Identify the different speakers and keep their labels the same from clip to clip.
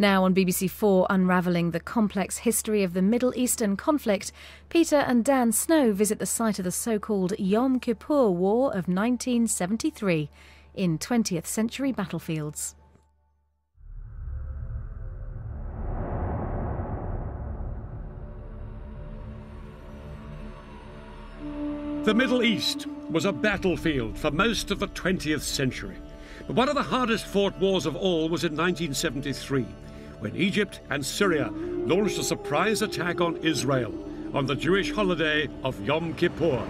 Speaker 1: Now on BBC4, unravelling the complex history of the Middle Eastern conflict, Peter and Dan Snow visit the site of the so-called Yom Kippur War of 1973 in 20th century battlefields.
Speaker 2: The Middle East was a battlefield for most of the 20th century. But one of the hardest fought wars of all was in 1973, when Egypt and Syria launched a surprise attack on Israel on the Jewish holiday of Yom Kippur.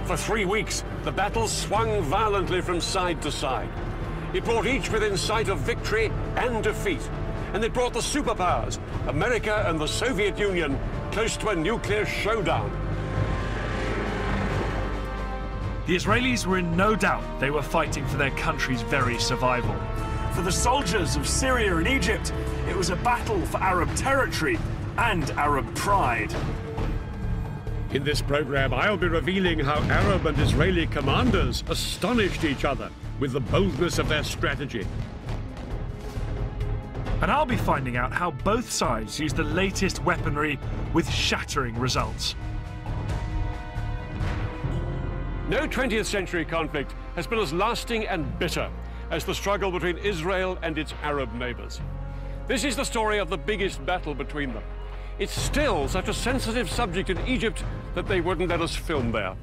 Speaker 2: For 3 weeks, the battle swung violently from side to side. It brought each within sight of victory and defeat. And it brought the superpowers, America and the Soviet Union, close to a nuclear showdown.
Speaker 3: The Israelis were in no doubt they were fighting for their country's very survival. For the soldiers of Syria and Egypt, it was a battle for Arab territory and Arab pride.
Speaker 2: In this program, I'll be revealing how Arab and Israeli commanders astonished each other with the boldness of their strategy.
Speaker 3: And I'll be finding out how both sides used the latest weaponry with shattering results.
Speaker 2: No 20th century conflict has been as lasting and bitter as the struggle between Israel and its Arab neighbors. This is the story of the biggest battle between them. It's still such a sensitive subject in Egypt that they wouldn't let us film there.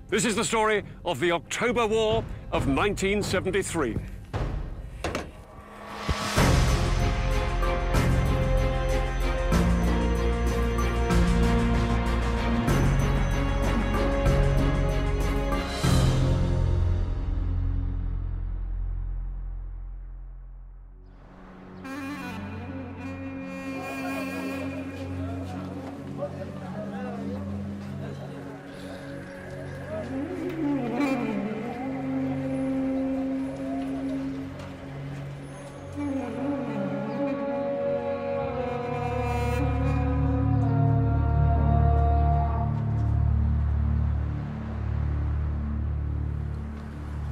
Speaker 2: This is the story of the October War of 1973.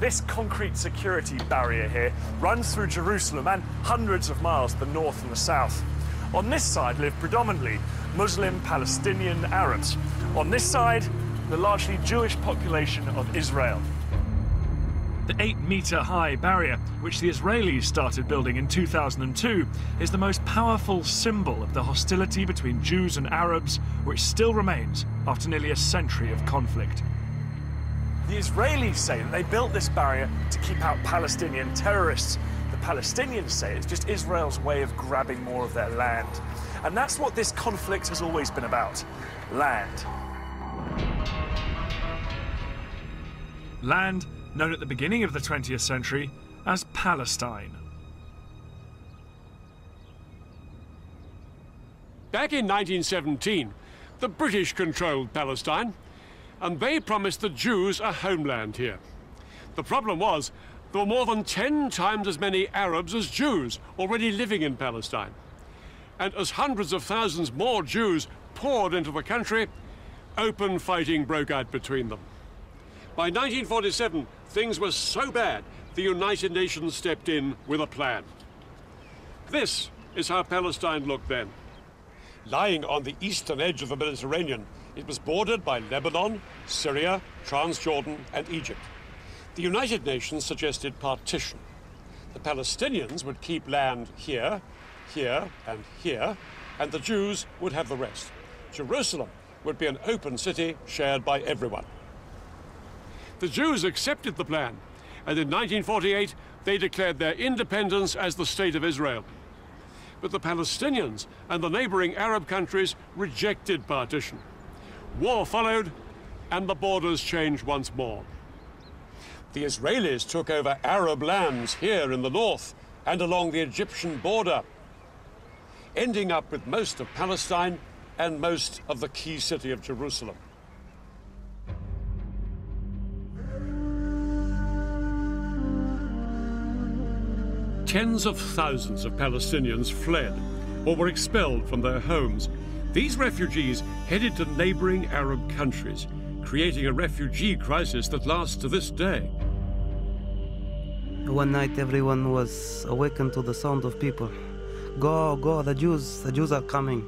Speaker 3: This concrete security barrier here runs through Jerusalem and hundreds of miles to the north and the south. On this side live predominantly Muslim Palestinian Arabs. On this side, the largely Jewish population of Israel. The 8-metre-high barrier, which the Israelis started building in 2002, is the most powerful symbol of the hostility between Jews and Arabs, which still remains after nearly a century of conflict. The Israelis say that they built this barrier to keep out Palestinian terrorists. The Palestinians say it's just Israel's way of grabbing more of their land. And that's what this conflict has always been about: land. Land known at the beginning of the 20th century as Palestine.
Speaker 2: Back in 1917, the British controlled Palestine, and they promised the Jews a homeland here. The problem was, there were more than 10 times as many Arabs as Jews already living in Palestine. And as hundreds of thousands more Jews poured into the country, open fighting broke out between them. By 1947, things were so bad, the United Nations stepped in with a plan. This is how Palestine looked then. Lying on the eastern edge of the Mediterranean, it was bordered by Lebanon, Syria, Transjordan, and Egypt. The United Nations suggested partition. The Palestinians would keep land here, here, and here, and the Jews would have the rest. Jerusalem would be an open city shared by everyone. The Jews accepted the plan, and in 1948, they declared their independence as the State of Israel. But the Palestinians and the neighboring Arab countries rejected partition. War followed, and the borders changed once more. The Israelis took over Arab lands here in the north and along the Egyptian border, ending up with most of Palestine and most of the key city of Jerusalem. Tens of thousands of Palestinians fled or were expelled from their homes. These refugees headed to neighboring Arab countries, creating a refugee crisis that lasts to this day.
Speaker 4: One night everyone was awakened to the sound of people. Go, go, the Jews are coming.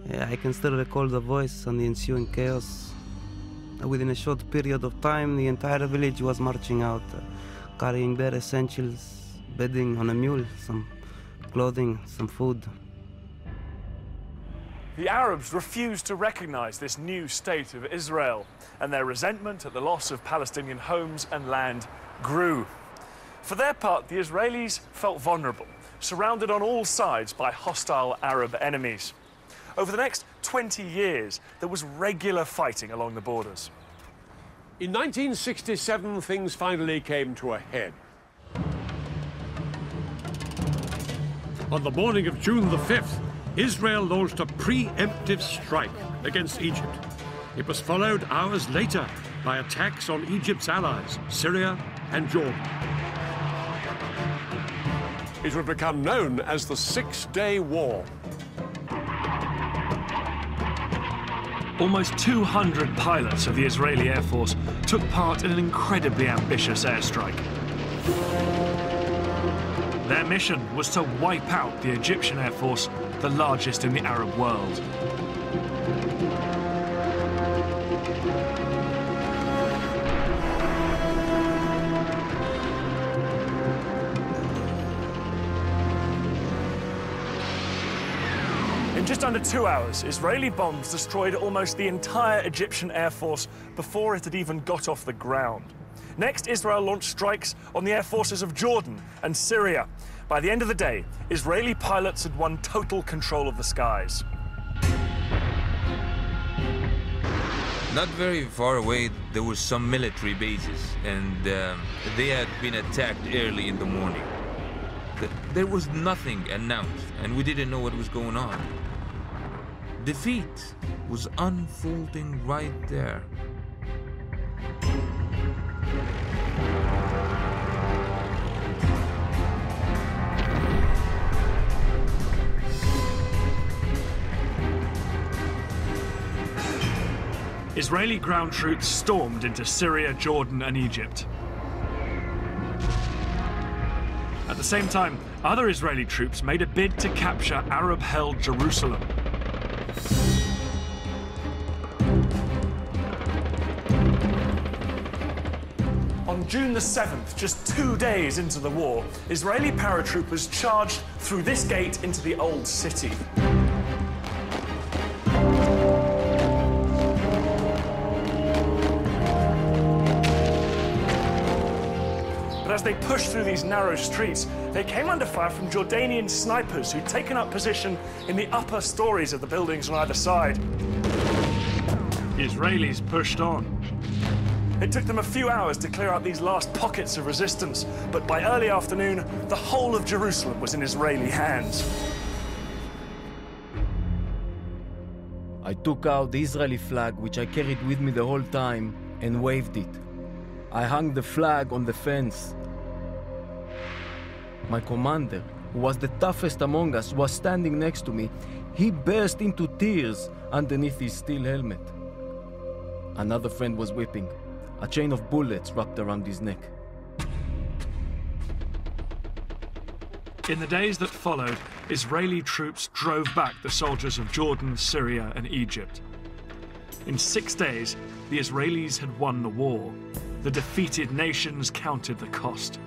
Speaker 4: Yeah, I can still recall the voice and the ensuing chaos. Within a short period of time, the entire village was marching out, carrying bare essentials, bedding on a mule, some clothing, some food.
Speaker 3: The Arabs refused to recognize this new state of Israel, and their resentment at the loss of Palestinian homes and land grew. For their part, the Israelis felt vulnerable, surrounded on all sides by hostile Arab enemies. Over the next 20 years, there was regular fighting along the borders.
Speaker 2: In 1967, things finally came to a head. On the morning of June the 5th, Israel launched a preemptive strike against Egypt. It was followed hours later by attacks on Egypt's allies, Syria and Jordan. It would become known as the Six-Day War.
Speaker 3: Almost 200 pilots of the Israeli Air Force took part in an incredibly ambitious airstrike. Their mission was to wipe out the Egyptian Air Force, the largest in the Arab world. In just under 2 hours, Israeli bombs destroyed almost the entire Egyptian Air Force before it had even got off the ground. Next, Israel launched strikes on the air forces of Jordan and Syria. By the end of the day, Israeli pilots had won total control of the skies.
Speaker 5: Not very far away, there were some military bases, and they had been attacked early in the morning. There was nothing announced, and we didn't know what was going on. Defeat was unfolding right there.
Speaker 3: Israeli ground troops stormed into Syria, Jordan, and Egypt. At the same time, other Israeli troops made a bid to capture Arab-held Jerusalem. On June the 7th, just 2 days into the war, Israeli paratroopers charged through this gate into the old city. But as they pushed through these narrow streets, they came under fire from Jordanian snipers who'd taken up position in the upper stories of the buildings on either side. The Israelis pushed on. It took them a few hours to clear out these last pockets of resistance, but by early afternoon, the whole of Jerusalem was in Israeli hands.
Speaker 6: I took out the Israeli flag, which I carried with me the whole time, and waved it. I hung the flag on the fence. My commander, who was the toughest among us, was standing next to me. He burst into tears underneath his steel helmet. Another friend was weeping, a chain of bullets wrapped around his neck.
Speaker 3: In the days that followed, Israeli troops drove back the soldiers of Jordan, Syria, and Egypt. In 6 days, the Israelis had won the war. The defeated nations counted the cost.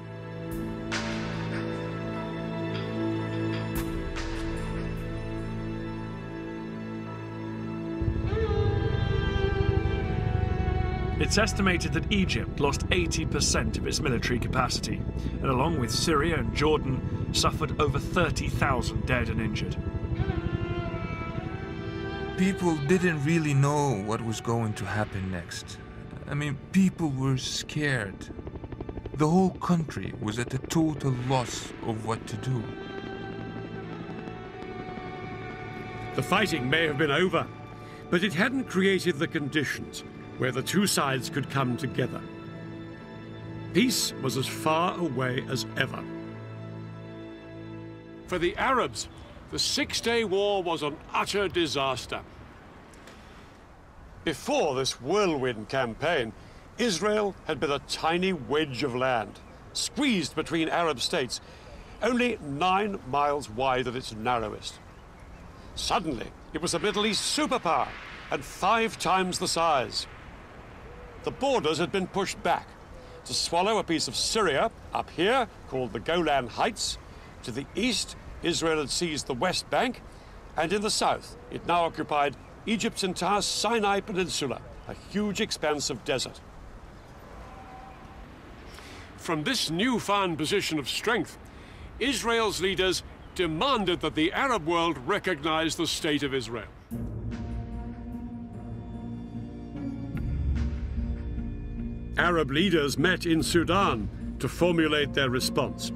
Speaker 3: It's estimated that Egypt lost 80% of its military capacity, and along with Syria and Jordan, suffered over 30,000 dead and injured.
Speaker 5: People didn't really know what was going to happen next. I mean, people were scared. The whole country was at a total loss of what to do.
Speaker 2: The fighting may have been over, but it hadn't created the conditions where the two sides could come together. Peace was as far away as ever. For the Arabs, the Six-Day War was an utter disaster. Before this whirlwind campaign, Israel had been a tiny wedge of land, squeezed between Arab states, only 9 miles wide at its narrowest. Suddenly, it was a Middle East superpower and 5 times the size. The borders had been pushed back to swallow a piece of Syria up here, called the Golan Heights. To the east, Israel had seized the West Bank, and in the south, it now occupied Egypt's entire Sinai Peninsula, a huge expanse of desert. From this newfound position of strength, Israel's leaders demanded that the Arab world recognize the state of Israel. Arab leaders met in Sudan to formulate their response.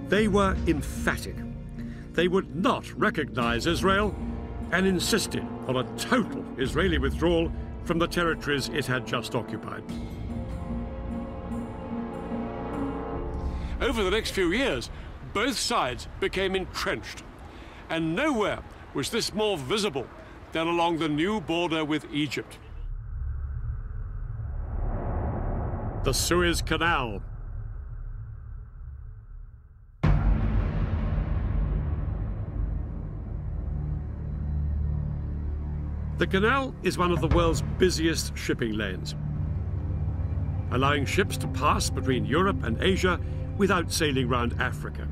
Speaker 2: They were emphatic. They would not recognize Israel and insisted on a total Israeli withdrawal from the territories it had just occupied. Over the next few years, both sides became entrenched, and nowhere was this more visible than along the new border with Egypt. The Suez Canal. The canal is one of the world's busiest shipping lanes, allowing ships to pass between Europe and Asia without sailing round Africa.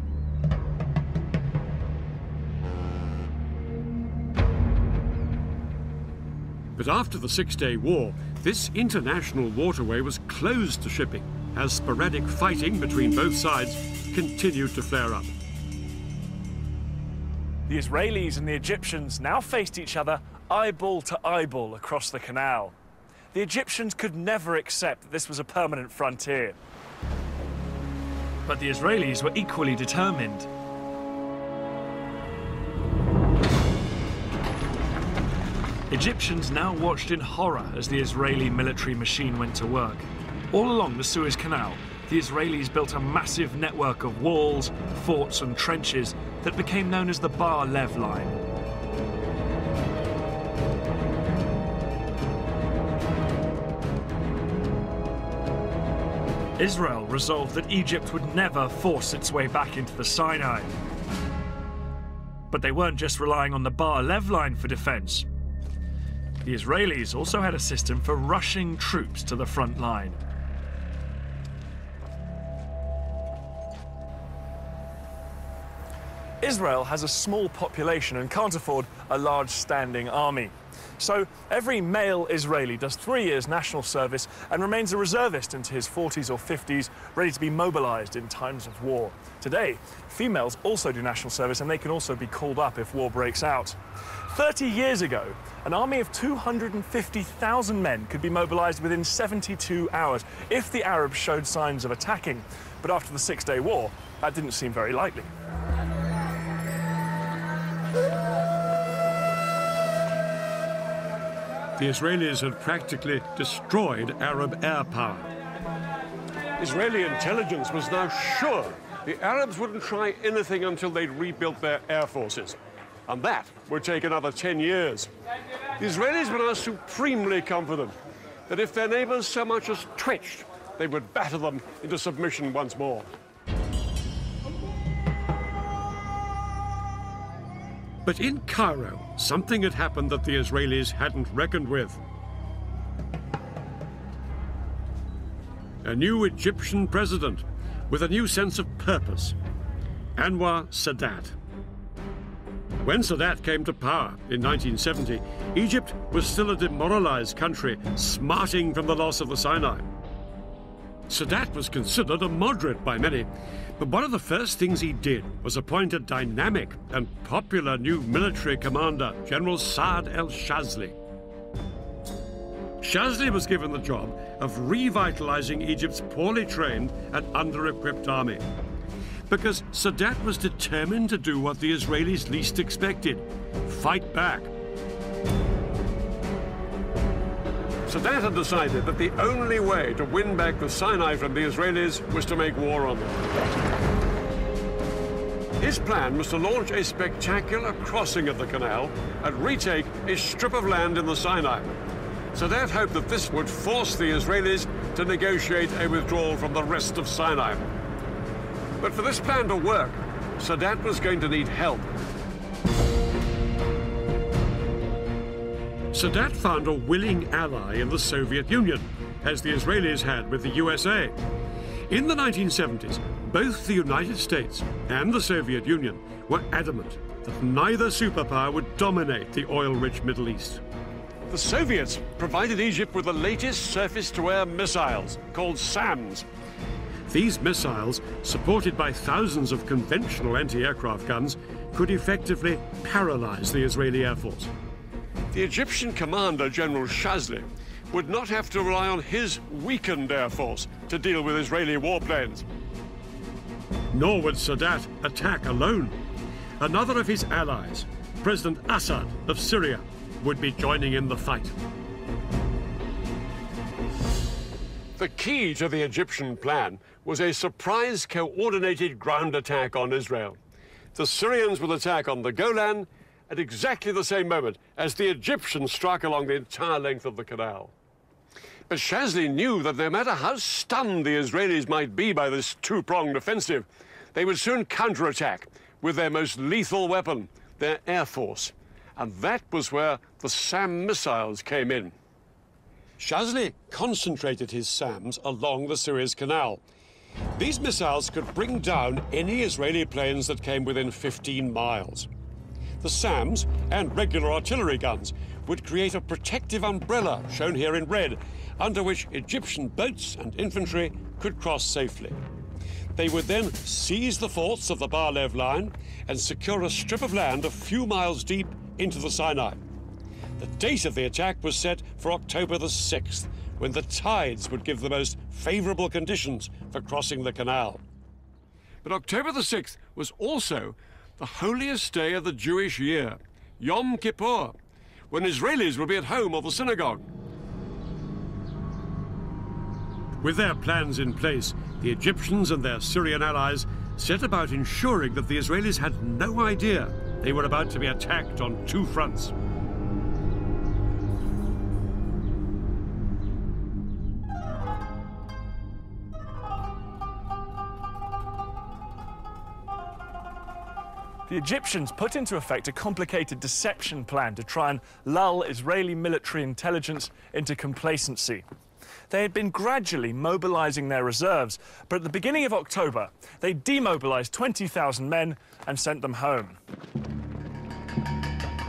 Speaker 2: But after the Six-Day War, this international waterway was closed to shipping as sporadic fighting between both sides continued to flare up.
Speaker 3: The Israelis and the Egyptians now faced each other eyeball to eyeball across the canal. The Egyptians could never accept that this was a permanent frontier. But the Israelis were equally determined. Egyptians now watched in horror as the Israeli military machine went to work. All along the Suez Canal, the Israelis built a massive network of walls, forts and trenches that became known as the Bar Lev Line. Israel resolved that Egypt would never force its way back into the Sinai. But they weren't just relying on the Bar Lev Line for defense. The Israelis also had a system for rushing troops to the front line. Israel has a small population and can't afford a large standing army. So every male Israeli does 3 years national service and remains a reservist into his 40s or 50s, ready to be mobilized in times of war. Today, females also do national service and they can also be called up if war breaks out. 30 years ago, an army of 250,000 men could be mobilized within 72 hours if the Arabs showed signs of attacking. But after the Six-Day War, that didn't seem very likely.
Speaker 2: The Israelis had practically destroyed Arab air power. Israeli intelligence was now sure the Arabs wouldn't try anything until they'd rebuilt their air forces. And that would take another 10 years. The Israelis were now supremely confident that if their neighbors so much as twitched, they would batter them into submission once more. But in Cairo, something had happened that the Israelis hadn't reckoned with. A new Egyptian president with a new sense of purpose, Anwar Sadat. When Sadat came to power in 1970, Egypt was still a demoralized country, smarting from the loss of the Sinai. Sadat was considered a moderate by many, but one of the first things he did was appoint a dynamic and popular new military commander, General Saad el-Shazli. Shazli was given the job of revitalizing Egypt's poorly trained and under-equipped army, because Sadat was determined to do what the Israelis least expected: fight back. Sadat had decided that the only way to win back the Sinai from the Israelis was to make war on them. His plan was to launch a spectacular crossing of the canal and retake a strip of land in the Sinai. Sadat hoped that this would force the Israelis to negotiate a withdrawal from the rest of Sinai. But for this plan to work, Sadat was going to need help. Sadat found a willing ally in the Soviet Union, as the Israelis had with the USA. In the 1970s, both the United States and the Soviet Union were adamant that neither superpower would dominate the oil-rich Middle East. The Soviets provided Egypt with the latest surface-to-air missiles, called SAMs. These missiles, supported by thousands of conventional anti-aircraft guns, could effectively paralyze the Israeli Air Force. The Egyptian commander, General Shazli, would not have to rely on his weakened air force to deal with Israeli warplanes. Nor would Sadat attack alone. Another of his allies, President Assad of Syria, would be joining in the fight. The key to the Egyptian plan was a surprise coordinated ground attack on Israel. The Syrians would attack on the Golan at exactly the same moment as the Egyptians struck along the entire length of the canal. But Shazli knew that no matter how stunned the Israelis might be by this two-pronged offensive, they would soon counterattack with their most lethal weapon, their air force. And that was where the SAM missiles came in. Shazli concentrated his SAMs along the Suez Canal. These missiles could bring down any Israeli planes that came within 15 miles. The SAMs and regular artillery guns would create a protective umbrella, shown here in red, under which Egyptian boats and infantry could cross safely. They would then seize the forts of the Bar-Lev line and secure a strip of land a few miles deep into the Sinai. The date of the attack was set for October the 6th, when the tides would give the most favorable conditions for crossing the canal. But October the 6th was also the holiest day of the Jewish year, Yom Kippur, when Israelis would be at home or the synagogue. With their plans in place, the Egyptians and their Syrian allies set about ensuring that the Israelis had no idea they were about to be attacked on two fronts.
Speaker 3: The Egyptians put into effect a complicated deception plan to try and lull Israeli military intelligence into complacency. They had been gradually mobilizing their reserves, but at the beginning of October, they demobilized 20,000 men and sent them home.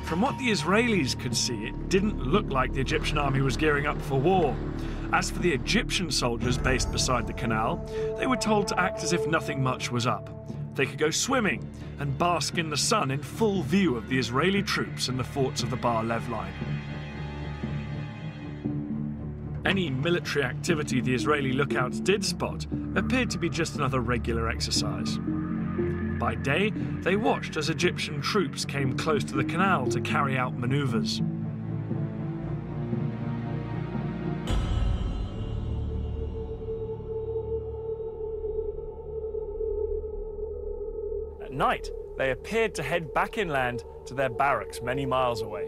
Speaker 7: From what the Israelis could see, it didn't look like the Egyptian army was gearing up for war. As for the Egyptian soldiers based beside the canal, they were told to act as if nothing much was up. They could go swimming and bask in the sun in full view of the Israeli troops in the forts of the Bar-Lev line. Any military activity the Israeli lookouts did spot appeared to be just another regular exercise. By day, they watched as Egyptian troops came close to the canal to carry out maneuvers.
Speaker 3: At night, they appeared to head back inland to their barracks many miles away.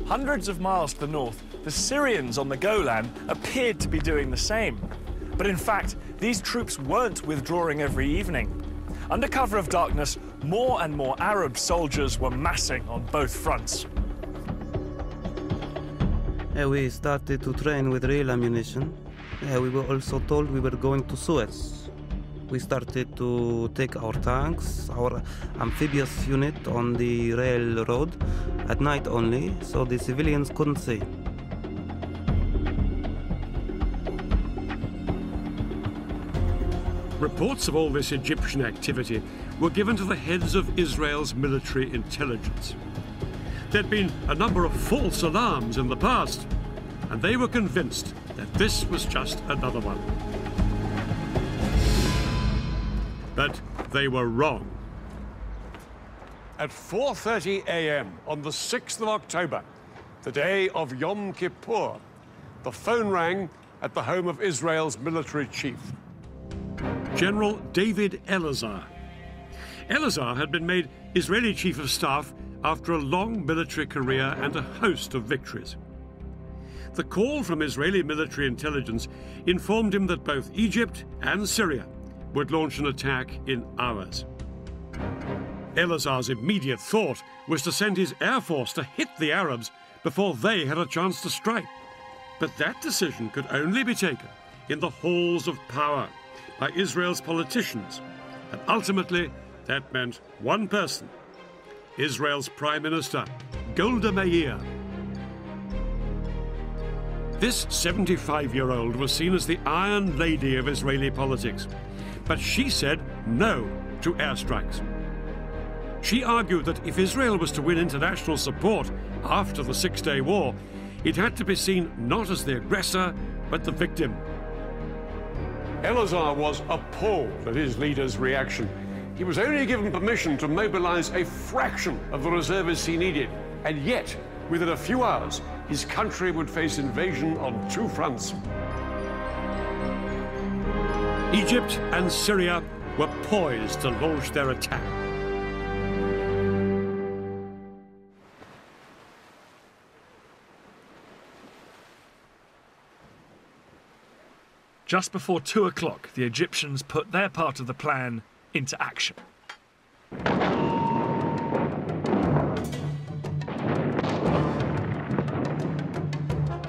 Speaker 3: Hundreds of miles to the north, the Syrians on the Golan appeared to be doing the same. But in fact, these troops weren't withdrawing every evening. Under cover of darkness, more and more Arab soldiers were massing on both fronts.
Speaker 4: We started to train with real ammunition. We were also told we were going to Suez. We started to take our tanks, our amphibious unit on the railroad at night only, so the civilians couldn't see.
Speaker 2: Reports of all this Egyptian activity were given to the heads of Israel's military intelligence. There'd been a number of false alarms in the past, and they were convinced that this was just another one. But they were wrong. At 4:30 a.m. on the 6th of October, the day of Yom Kippur, the phone rang at the home of Israel's military chief, General David Elazar. Elazar had been made Israeli chief of staff after a long military career and a host of victories. The call from Israeli military intelligence informed him that both Egypt and Syria would launch an attack in hours. Eleazar's immediate thought was to send his air force to hit the Arabs before they had a chance to strike. But that decision could only be taken in the halls of power by Israel's politicians. And ultimately, that meant one person, Israel's Prime Minister, Golda Meir. This 75-year-old was seen as the Iron Lady of Israeli politics, but she said no to airstrikes. She argued that if Israel was to win international support after the Six-Day War, it had to be seen not as the aggressor, but the victim. Eleazar was appalled at his leader's reaction. He was only given permission to mobilize a fraction of the reservists he needed, and yet, within a few hours, his country would face invasion on two fronts. Egypt and Syria were poised to launch their attack.
Speaker 7: Just before 2 o'clock, the Egyptians put their part of the plan into action.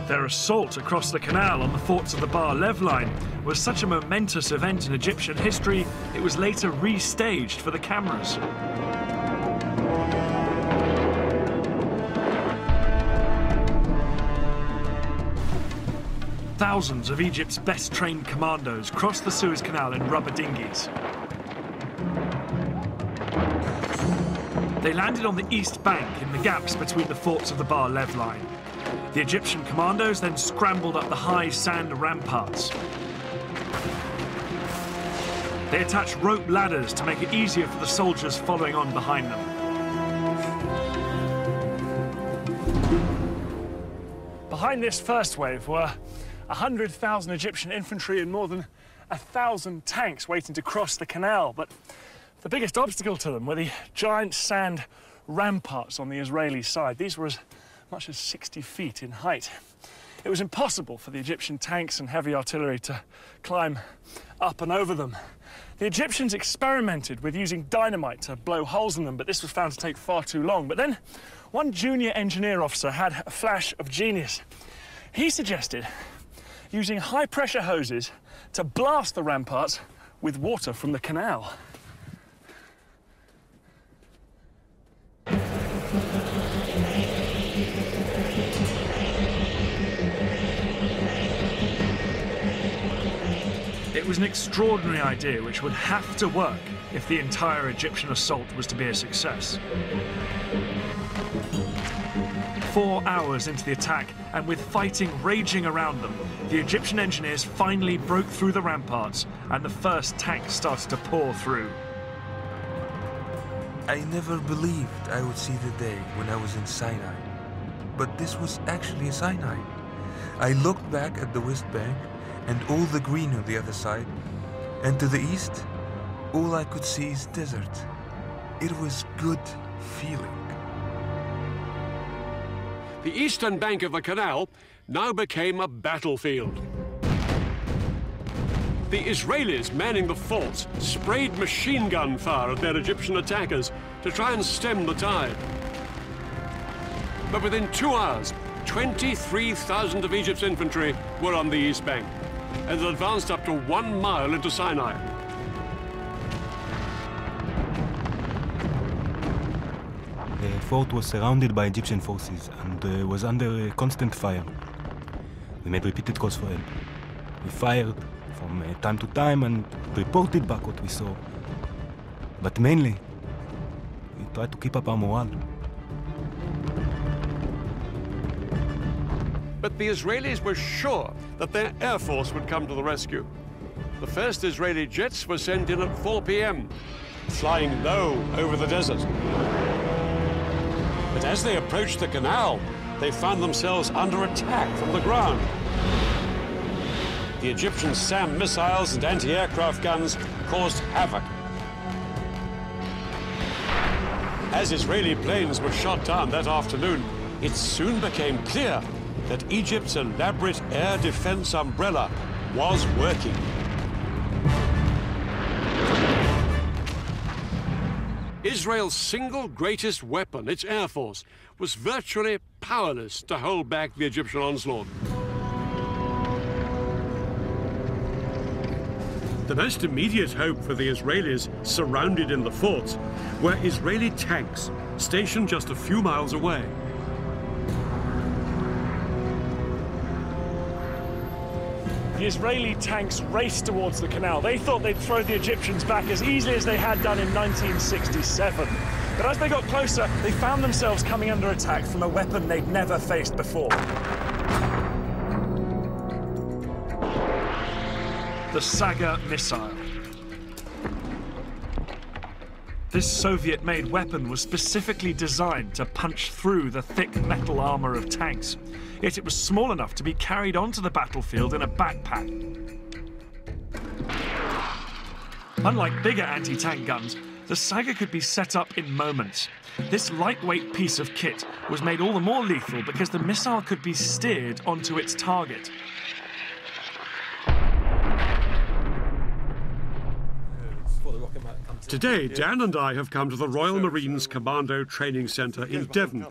Speaker 7: Their assault across the canal on the forts of the Bar-Lev line was such a momentous event in Egyptian history, it was later restaged for the cameras. Thousands of Egypt's best-trained commandos crossed the Suez Canal in rubber dinghies. They landed on the east bank in the gaps between the forts of the Bar-Lev line. The Egyptian commandos then scrambled up the high sand ramparts. They attached rope ladders to make it easier for the soldiers following on behind them. Behind this first wave were 100,000 Egyptian infantry and more than 1,000 tanks waiting to cross the canal. But the biggest obstacle to them were the giant sand ramparts on the Israeli side. These were as much as 60 feet in height. It was impossible for the Egyptian tanks and heavy artillery to climb up and over them. The Egyptians experimented with using dynamite to blow holes in them, but this was found to take far too long. But then one junior engineer officer had a flash of genius. He suggested using high-pressure hoses to blast the ramparts with water from the canal. It was an extraordinary idea which would have to work if the entire Egyptian assault was to be a success. 4 hours into the attack, and with fighting raging around them, the Egyptian engineers finally broke through the ramparts, and the first tanks started to pour through.
Speaker 5: I never believed I would see the day when I was in Sinai. But this was actually Sinai. I looked back at the West Bank and all the green on the other side, and to the east, all I could see is desert. It was good feeling.
Speaker 2: The eastern bank of the canal now became a battlefield. The Israelis manning the forts sprayed machine gun fire at their Egyptian attackers to try and stem the tide. But within 2 hours, 23,000 of Egypt's infantry were on the east bank and had advanced up to 1 mile into Sinai.
Speaker 8: The fort was surrounded by Egyptian forces and was under constant fire. We made repeated calls for help. We fired from time to time and reported back what we saw. But mainly, we tried to keep up our morale.
Speaker 2: But the Israelis were sure that their air force would come to the rescue. The first Israeli jets were sent in at 4 p.m., flying low over the desert. But as they approached the canal, they found themselves under attack from the ground. The Egyptian SAM missiles and anti-aircraft guns caused havoc. As Israeli planes were shot down that afternoon, it soon became clear that Egypt's elaborate air defense umbrella was working. Israel's single greatest weapon, its air force, was virtually powerless to hold back the Egyptian onslaught. The most immediate hope for the Israelis surrounded in the forts were Israeli tanks stationed just a few miles away.
Speaker 3: The Israeli tanks raced towards the canal. They thought they'd throw the Egyptians back as easily as they had done in 1967. But as they got closer, they found themselves coming under attack from a weapon they'd never faced before. The Saga missile. This Soviet-made weapon was specifically designed to punch through the thick metal armour of tanks. Yet it was small enough to be carried onto the battlefield in a backpack. Unlike bigger anti-tank guns, the Saga could be set up in moments. This lightweight piece of kit was made all the more lethal because the missile could be steered onto its target.
Speaker 2: Today, Dan and I have come to the Royal Marines Commando Training Centre in Devon.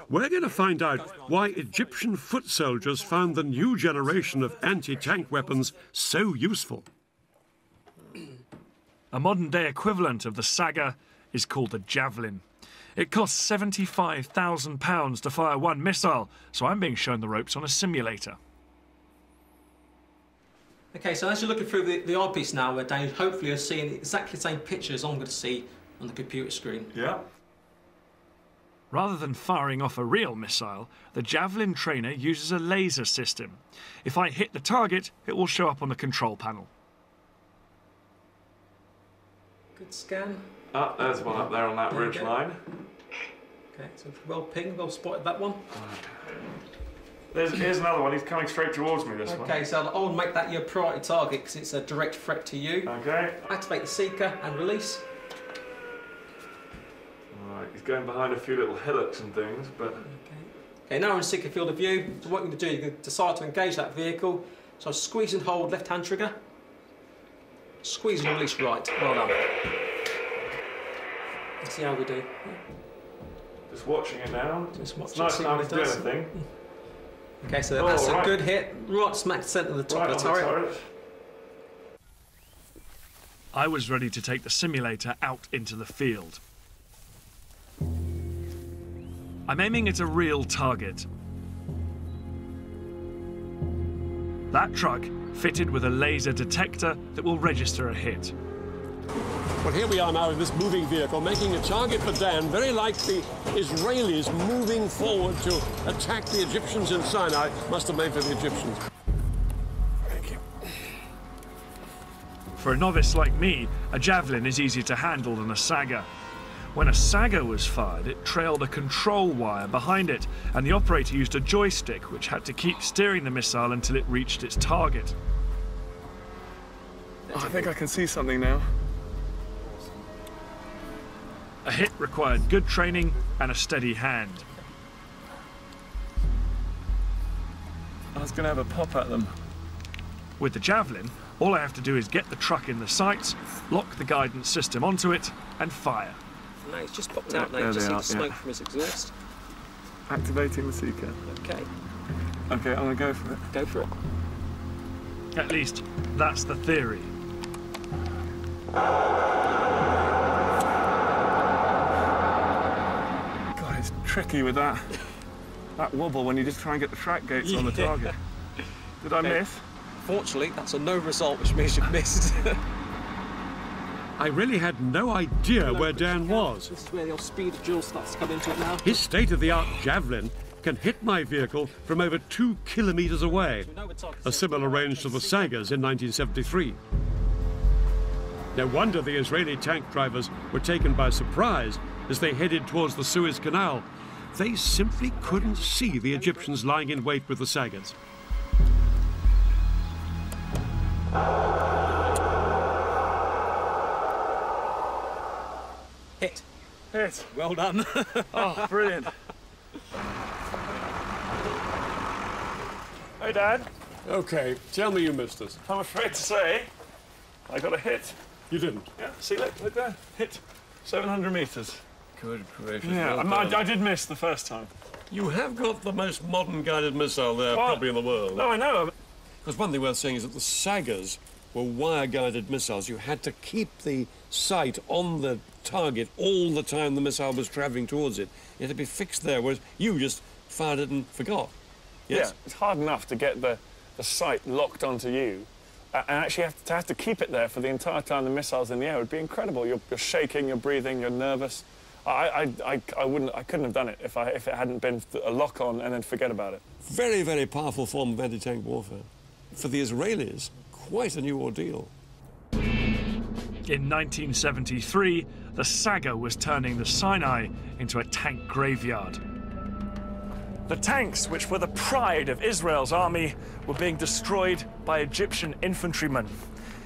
Speaker 2: We're going to find out why Egyptian foot soldiers found the new generation of anti-tank weapons so useful.
Speaker 3: A modern-day equivalent of the Saga is called the Javelin. It costs £75,000 to fire one missile, so I'm being shown the ropes on a simulator.
Speaker 9: Okay, so as you're looking through the eyepiece now, Dave, hopefully you're seeing exactly the same pictures I'm going to see on the computer screen.
Speaker 3: Yeah. Rather than firing off a real missile, the Javelin trainer uses a laser system. If I hit the target, it will show up on the control panel.
Speaker 9: Good scan.
Speaker 3: Ah, there's one up there on that ridge line.
Speaker 9: Okay, so well pinged, well spotted that one.
Speaker 3: Here's another one. He's coming straight towards me, this one.
Speaker 9: Okay, so I'll make that your priority target because it's a direct threat to you.
Speaker 3: Okay.
Speaker 9: Activate the seeker and release.
Speaker 3: Alright, he's going behind a few little hillocks and things, but...
Speaker 9: Okay, now we're in seeker field of view. So what you're going to do, you're going to decide to engage that vehicle. So squeeze and hold left-hand trigger. Squeeze and release right. Well done. Let's see how we do.
Speaker 3: Just watching it now.
Speaker 9: Just watch
Speaker 3: it's nice time to do anything.
Speaker 9: Okay, so that's a good hit. Right smack centre of the top of the turret.
Speaker 3: I was ready to take the simulator out into the field. I'm aiming at a real target. That truck fitted with a laser detector that will register a hit.
Speaker 2: Well, here we are now in this moving vehicle, making a target for Dan, very like the Israelis moving forward to attack the Egyptians in Sinai. Must have made for the Egyptians. Thank you.
Speaker 3: For a novice like me, a Javelin is easier to handle than a Saga. When a Saga was fired, it trailed a control wire behind it, and the operator used a joystick which had to keep steering the missile until it reached its target.
Speaker 10: Oh, I think I can see something now.
Speaker 3: A hit required good training and a steady hand.
Speaker 10: I was going to have a pop at them.
Speaker 3: With the Javelin, all I have to do is get the truck in the sights, lock the guidance system onto it, and fire.
Speaker 9: No, it's just popped out now. You just see the smoke from his exhaust.
Speaker 10: Activating the seeker.
Speaker 9: Okay.
Speaker 10: Okay, I'm going to go for it.
Speaker 9: Go for it.
Speaker 3: At least, that's the theory.
Speaker 10: God, it's tricky with that wobble when you just try and get the track gates on the target. Did I miss?
Speaker 9: Fortunately, that's a no result, which means you've missed.
Speaker 2: I really had no idea where Dan was.
Speaker 9: This is where the old speed of dual starts to come into it now.
Speaker 2: His state-of-the-art Javelin can hit my vehicle from over 2 kilometers away, a similar range to the Sagas in 1973. No wonder the Israeli tank drivers were taken by surprise as they headed towards the Suez Canal. They simply couldn't see the Egyptians lying in wait with the Sagas.
Speaker 9: Hit.
Speaker 10: Hit.
Speaker 9: Well done.
Speaker 10: Oh, brilliant.
Speaker 3: Hi, Dad.
Speaker 2: OK, tell me you missed us.
Speaker 3: I'm afraid to say, I got a hit.
Speaker 2: You didn't?
Speaker 3: Yeah, see, look there. Hit 700 metres.
Speaker 2: Good gracious.
Speaker 3: Yeah, I did miss the first time.
Speaker 2: You have got the most modern guided missile there, probably in the world.
Speaker 3: No, I know.
Speaker 2: Because one thing worth saying is that the Sagas were wire-guided missiles. You had to keep the sight on the target all the time the missile was travelling towards it. It had to be fixed there, whereas you just fired it and forgot. Yes?
Speaker 3: Yeah, it's hard enough to get the sight locked onto you, and actually have to keep it there for the entire time the missile's in the air. It would be incredible. You're shaking, you're breathing, you're nervous. I couldn't have done it if it hadn't been a lock on and then forget about it.
Speaker 2: Very, very powerful form of anti-tank warfare. For the Israelis, quite a new ordeal.
Speaker 7: In 1973, the Saga was turning the Sinai into a tank graveyard.
Speaker 3: The tanks, which were the pride of Israel's army, were being destroyed by Egyptian infantrymen.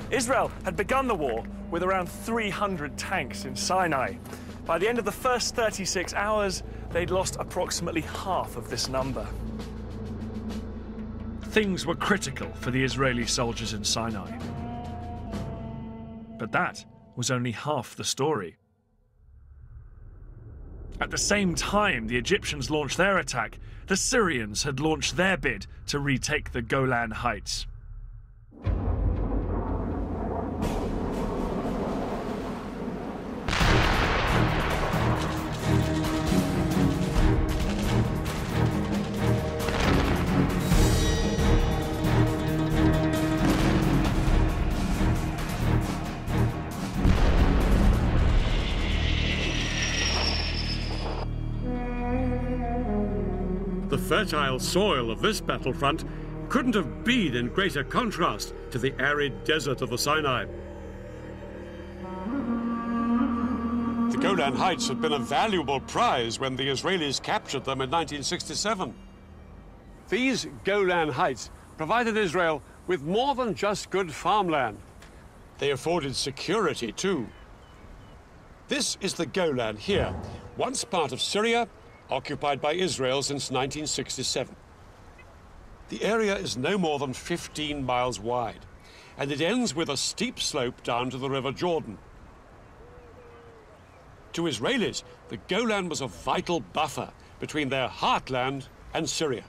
Speaker 3: Israel had begun the war with around 300 tanks in Sinai. By the end of the first 36 hours, they'd lost approximately half of this number.
Speaker 7: Things were critical for the Israeli soldiers in Sinai. But that was only half the story. At the same time the Egyptians launched their attack, the Syrians had launched their bid to retake the Golan Heights.
Speaker 2: The fertile soil of this battlefront couldn't have been in greater contrast to the arid desert of the Sinai. The Golan Heights had been a valuable prize when the Israelis captured them in 1967. These Golan Heights provided Israel with more than just good farmland. They afforded security, too. This is the Golan here, once part of Syria, occupied by Israel since 1967. The area is no more than 15 miles wide, and it ends with a steep slope down to the River Jordan. To Israelis, the Golan was a vital buffer between their heartland and Syria.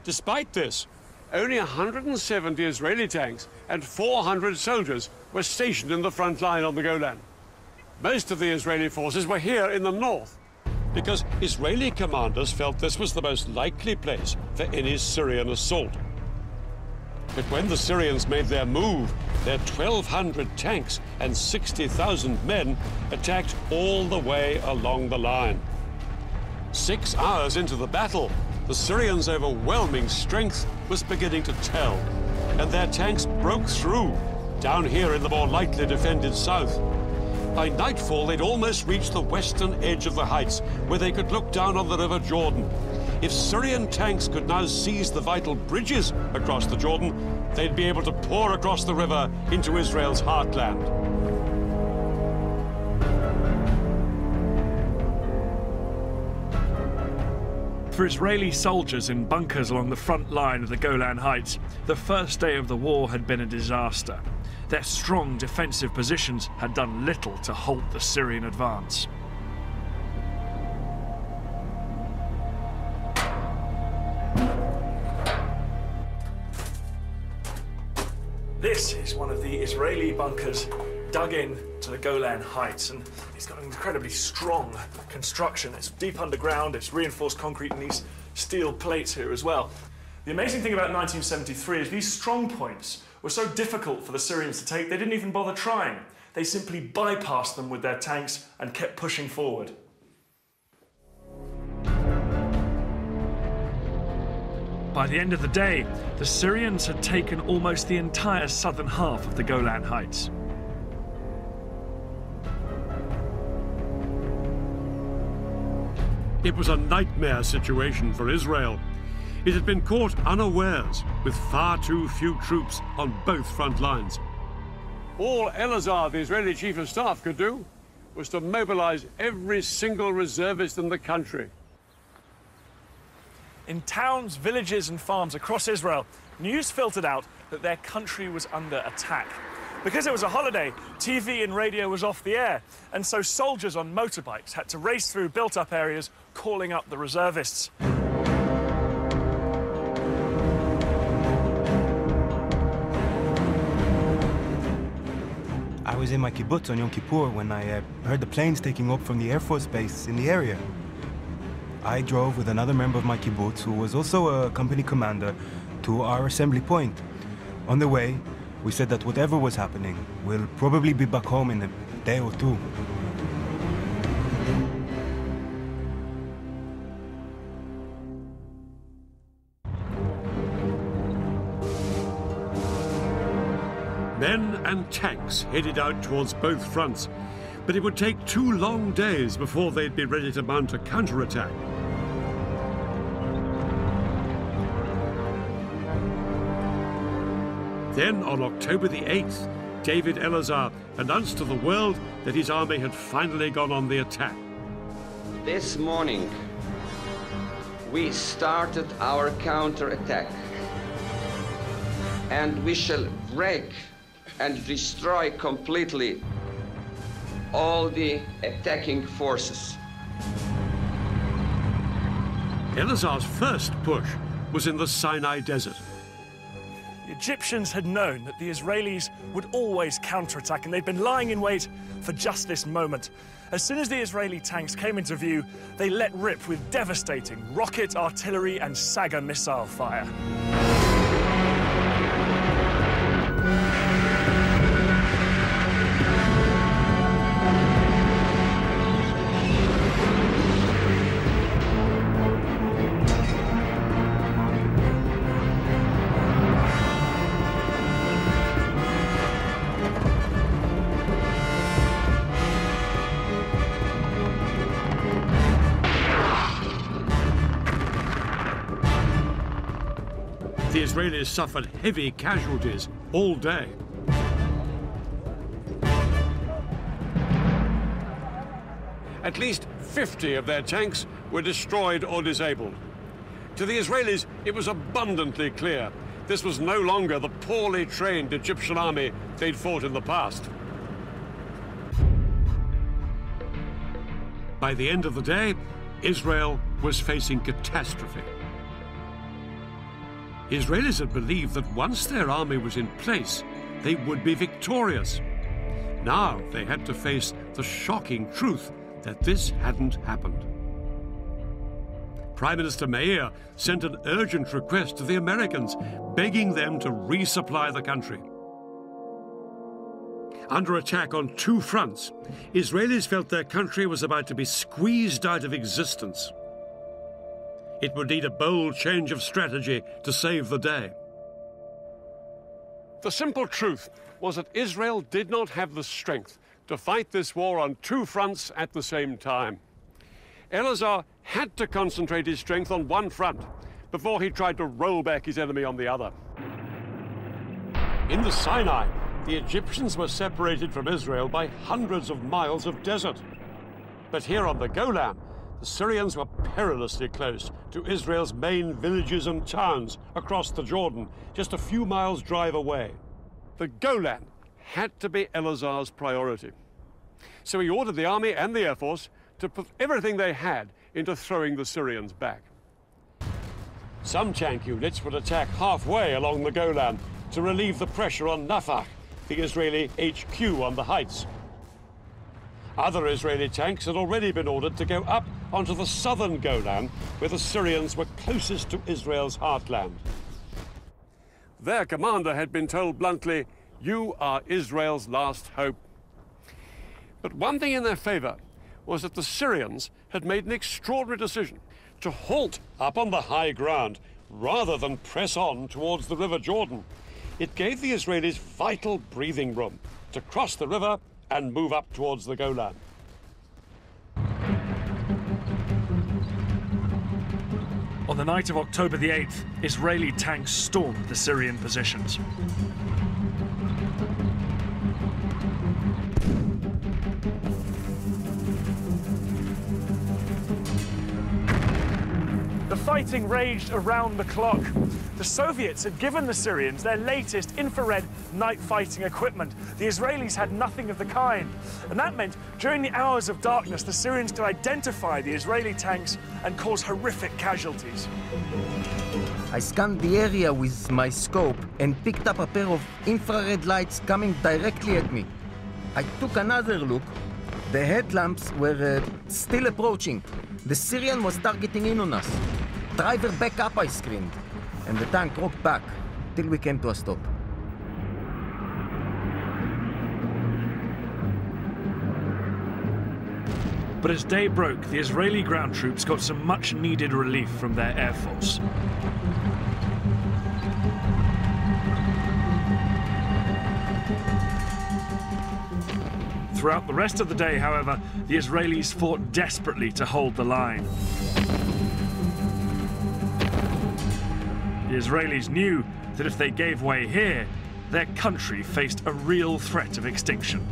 Speaker 2: Despite this, only 170 Israeli tanks and 400 soldiers were stationed in the front line on the Golan. Most of the Israeli forces were here in the north, because Israeli commanders felt this was the most likely place for any Syrian assault. But when the Syrians made their move, their 1,200 tanks and 60,000 men attacked all the way along the line. 6 hours into the battle, the Syrians' overwhelming strength was beginning to tell, and their tanks broke through, down here in the more lightly defended south. By nightfall, they'd almost reached the western edge of the heights, where they could look down on the River Jordan. If Syrian tanks could now seize the vital bridges across the Jordan, they'd be able to pour across the river into Israel's heartland.
Speaker 7: For Israeli soldiers in bunkers along the front line of the Golan Heights, the first day of the war had been a disaster. Their strong defensive positions had done little to halt the Syrian advance.
Speaker 3: This is one of the Israeli bunkers dug in to the Golan Heights, and it's got an incredibly strong construction. It's deep underground, it's reinforced concrete and these steel plates here as well. The amazing thing about 1973 is these strong points were so difficult for the Syrians to take, they didn't even bother trying. They simply bypassed them with their tanks and kept pushing forward.
Speaker 7: By the end of the day, the Syrians had taken almost the entire southern half of the Golan Heights.
Speaker 2: It was a nightmare situation for Israel. It had been caught unawares with far too few troops on both front lines. All Elazar, the Israeli chief of staff, could do was to mobilize every single reservist in the country.
Speaker 3: In towns, villages and farms across Israel, news filtered out that their country was under attack. Because it was a holiday, TV and radio was off the air, and so soldiers on motorbikes had to race through built-up areas, calling up the reservists.
Speaker 8: I was in my kibbutz on Yom Kippur when I heard the planes taking off from the Air Force base in the area. I drove with another member of my kibbutz, who was also a company commander, to our assembly point. On the way, we said that whatever was happening, we'll probably be back home in a day or two.
Speaker 2: Men and tanks headed out towards both fronts, but it would take 2 long days before they'd be ready to mount a counterattack. Then, on October the 8th, David Elazar announced to the world that his army had finally gone on the attack.
Speaker 11: This morning, we started our counterattack, and we shall break and destroy completely all the attacking forces.
Speaker 2: Elazar's first push was in the Sinai desert.
Speaker 3: The Egyptians had known that the Israelis would always counterattack, and they'd been lying in wait for just this moment. As soon as the Israeli tanks came into view, they let rip with devastating rocket, artillery, and Saga missile fire.
Speaker 2: The Israelis suffered heavy casualties all day. At least 50 of their tanks were destroyed or disabled. To the Israelis, it was abundantly clear this was no longer the poorly trained Egyptian army they'd fought in the past. By the end of the day, Israel was facing catastrophe. Israelis had believed that once their army was in place, they would be victorious. Now they had to face the shocking truth that this hadn't happened. Prime Minister Meir sent an urgent request to the Americans, begging them to resupply the country. Under attack on 2 fronts, Israelis felt their country was about to be squeezed out of existence. It would need a bold change of strategy to save the day. The simple truth was that Israel did not have the strength to fight this war on 2 fronts at the same time. Elazar had to concentrate his strength on one front before he tried to roll back his enemy on the other. In the Sinai, the Egyptians were separated from Israel by hundreds of miles of desert. But here on the Golan, the Syrians were perilously close to Israel's main villages and towns across the Jordan, just a few miles' drive away. The Golan had to be Elazar's priority. So he ordered the army and the air force to put everything they had into throwing the Syrians back. Some tank units would attack halfway along the Golan to relieve the pressure on Nafak, the Israeli HQ on the heights. Other Israeli tanks had already been ordered to go up onto the southern Golan, where the Syrians were closest to Israel's heartland. Their commander had been told bluntly, "You are Israel's last hope." But one thing in their favor was that the Syrians had made an extraordinary decision to halt up on the high ground rather than press on towards the River Jordan. It gave the Israelis vital breathing room to cross the river and move up towards the Golan.
Speaker 3: On the night of October the 8th, Israeli tanks stormed the Syrian positions. The fighting raged around the clock. The Soviets had given the Syrians their latest infrared night fighting equipment. The Israelis had nothing of the kind. And that meant during the hours of darkness, the Syrians could identify the Israeli tanks and cause horrific casualties.
Speaker 6: I scanned the area with my scope and picked up a pair of infrared lights coming directly at me. I took another look. The headlamps were still approaching. The Syrian was targeting in on us. "Driver, back up," I screamed. And the tank rocked back till we came to a stop.
Speaker 7: But as day broke, the Israeli ground troops got some much-needed relief from their air force. Throughout the rest of the day, however, the Israelis fought desperately to hold the line. The Israelis knew that if they gave way here, their country faced a real threat of extinction.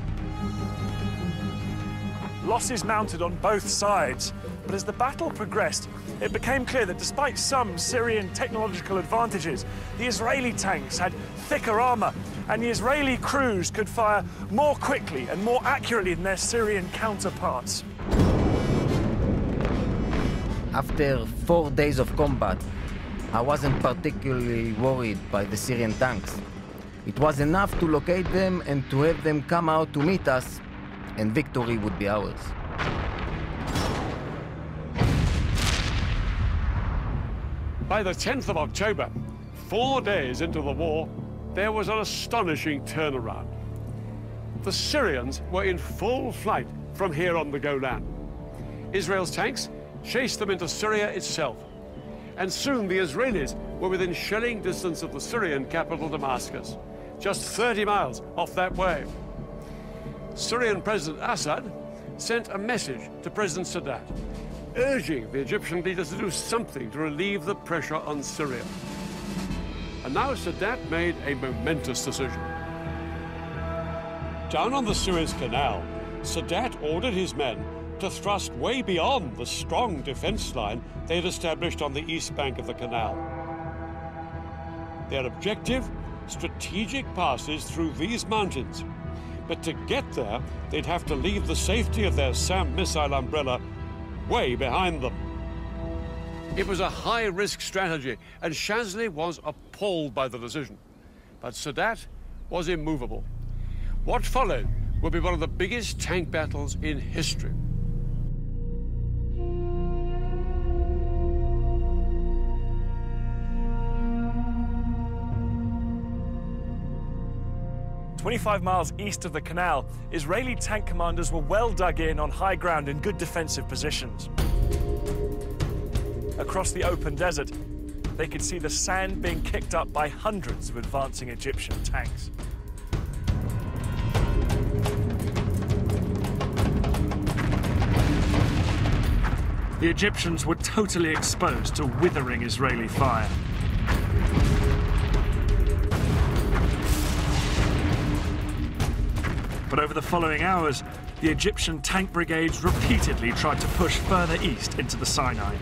Speaker 3: Losses mounted on both sides, but as the battle progressed, it became clear that despite some Syrian technological advantages, the Israeli tanks had thicker armor, and the Israeli crews could fire more quickly and more accurately than their Syrian counterparts.
Speaker 6: After 4 days of combat, I wasn't particularly worried by the Syrian tanks. It was enough to locate them and to have them come out to meet us, and victory would be ours.
Speaker 2: By the 10th of October, 4 days into the war, there was an astonishing turnaround. The Syrians were in full flight from here on the Golan. Israel's tanks chased them into Syria itself, and soon the Israelis were within shelling distance of the Syrian capital Damascus, just 30 miles off that way. Syrian President Assad sent a message to President Sadat, urging the Egyptian leaders to do something to relieve the pressure on Syria. And now Sadat made a momentous decision. Down on the Suez Canal, Sadat ordered his men to thrust way beyond the strong defense line they had established on the east bank of the canal. Their objective, strategic passes through these mountains. But to get there, they'd have to leave the safety of their SAM missile umbrella way behind them. It was a high-risk strategy, and Shazli was appalled by the decision. But Sadat was immovable. What followed would be one of the biggest tank battles in history.
Speaker 3: "25 miles east of the canal, Israeli tank commanders were well dug in on high ground in good defensive positions. Across the open desert, they could see the sand being kicked up by hundreds of advancing Egyptian tanks.
Speaker 7: The Egyptians were totally exposed to withering Israeli fire. But over the following hours, the Egyptian tank brigades repeatedly tried to push further east into the Sinai.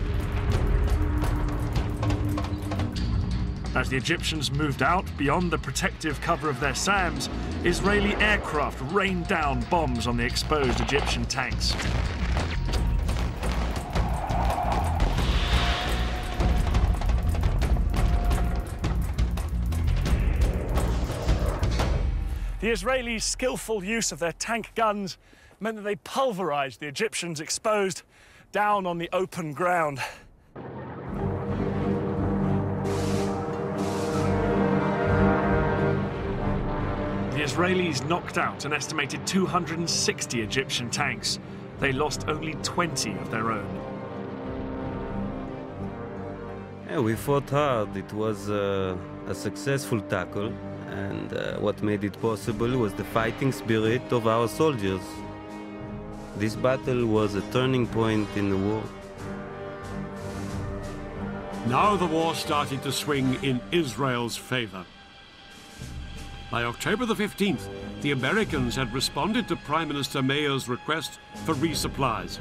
Speaker 7: As the Egyptians moved out beyond the protective cover of their SAMs, Israeli aircraft rained down bombs on the exposed Egyptian tanks.
Speaker 3: The Israelis' skillful use of their tank guns meant that they pulverized the Egyptians exposed down on the open ground.
Speaker 7: The Israelis knocked out an estimated 260 Egyptian tanks. They lost only 20 of their own.
Speaker 4: Yeah, we fought hard. It was a successful tackle. And what made it possible was the fighting spirit of our soldiers. This battle was a turning point in the war.
Speaker 2: Now the war started to swing in Israel's favor. By October the 15th, the Americans had responded to Prime Minister Meir's request for resupplies.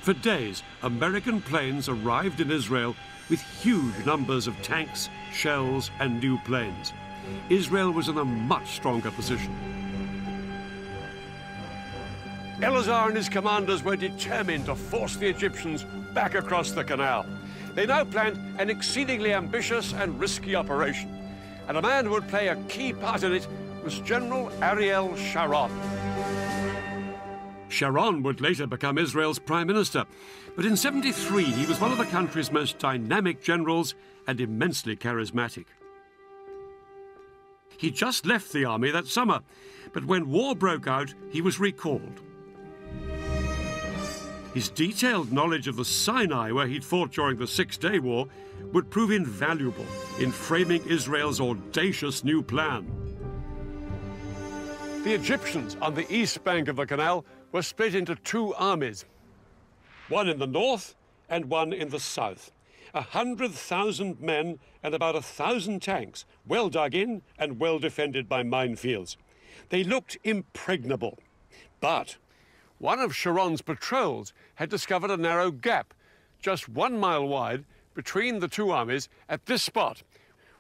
Speaker 2: For days, American planes arrived in Israel with huge numbers of tanks, shells and new planes. Israel was in a much stronger position. Eleazar and his commanders were determined to force the Egyptians back across the canal. They now planned an exceedingly ambitious and risky operation, and a man who would play a key part in it was General Ariel Sharon. Sharon would later become Israel's prime minister, but in '73 he was one of the country's most dynamic generals and immensely charismatic. He just left the army that summer, but when war broke out, he was recalled. His detailed knowledge of the Sinai, where he'd fought during the Six-Day War, would prove invaluable in framing Israel's audacious new plan. The Egyptians on the east bank of the canal were split into two armies, one in the north and one in the south. 100,000 men and about 1,000 tanks, well dug in and well defended by minefields. They looked impregnable, but one of Sharon's patrols had discovered a narrow gap, just 1 mile wide, between the two armies at this spot,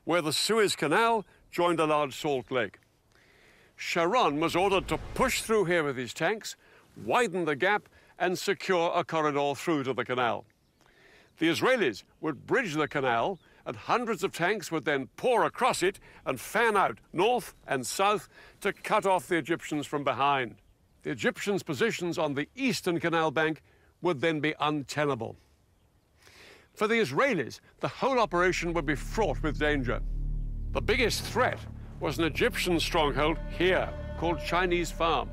Speaker 2: where the Suez Canal joined a large salt lake. Sharon was ordered to push through here with his tanks, widen the gap, and secure a corridor through to the canal. The Israelis would bridge the canal, and hundreds of tanks would then pour across it and fan out north and south to cut off the Egyptians from behind. The Egyptians' positions on the eastern canal bank would then be untenable. For the Israelis, the whole operation would be fraught with danger. The biggest threat was an Egyptian stronghold here, called Chinese Farm.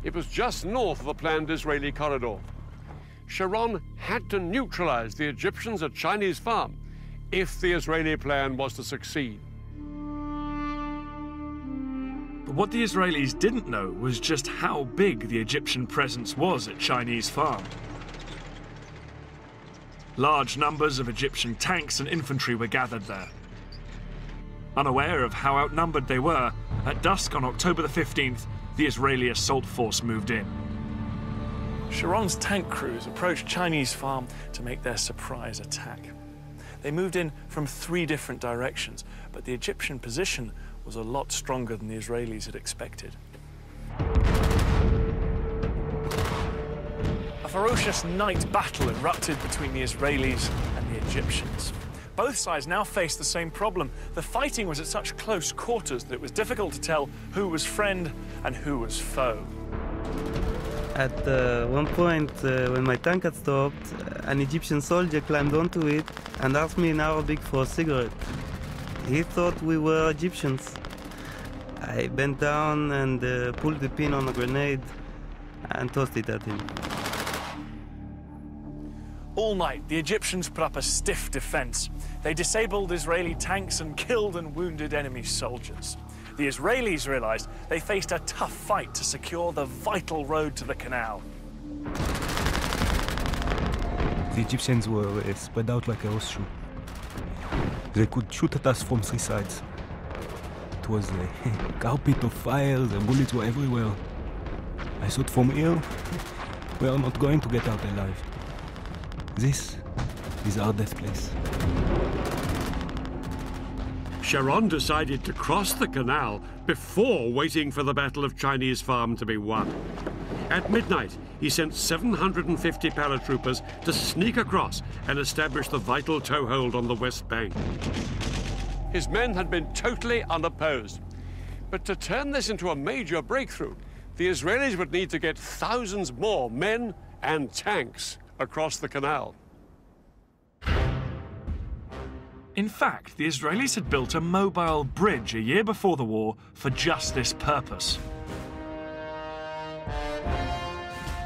Speaker 2: It was just north of the planned Israeli corridor. Sharon had to neutralize the Egyptians at Chinese Farm if the Israeli plan was to succeed.
Speaker 7: But what the Israelis didn't know was just how big the Egyptian presence was at Chinese Farm. Large numbers of Egyptian tanks and infantry were gathered there. Unaware of how outnumbered they were, at dusk on October the 15th, the Israeli assault force moved in.
Speaker 3: Sharon's tank crews approached Chinese Farm to make their surprise attack. They moved in from 3 different directions, but the Egyptian position was a lot stronger than the Israelis had expected. A ferocious night battle erupted between the Israelis and the Egyptians. Both sides now faced the same problem. The fighting was at such close quarters that it was difficult to tell who was friend and who was foe.
Speaker 4: At one point, when my tank had stopped, an Egyptian soldier climbed onto it and asked me in Arabic for a cigarette. He thought we were Egyptians. I bent down and pulled the pin on a grenade and tossed it at him.
Speaker 3: All night, the Egyptians put up a stiff defense. They disabled Israeli tanks and killed and wounded enemy soldiers. The Israelis realized they faced a tough fight to secure the vital road to the canal.
Speaker 8: The Egyptians were spread out like a horseshoe. They could shoot at us from 3 sides. It was a carpet of fire, the bullets were everywhere. I thought from here, we are not going to get out alive. This is our death place.
Speaker 2: Sharon decided to cross the canal before waiting for the Battle of Chinese Farm to be won. At midnight, he sent 750 paratroopers to sneak across and establish the vital toehold on the west bank. His men had been totally unopposed. But to turn this into a major breakthrough, the Israelis would need to get thousands more men and tanks across the canal.
Speaker 7: In fact, the Israelis had built a mobile bridge a year before the war for just this purpose.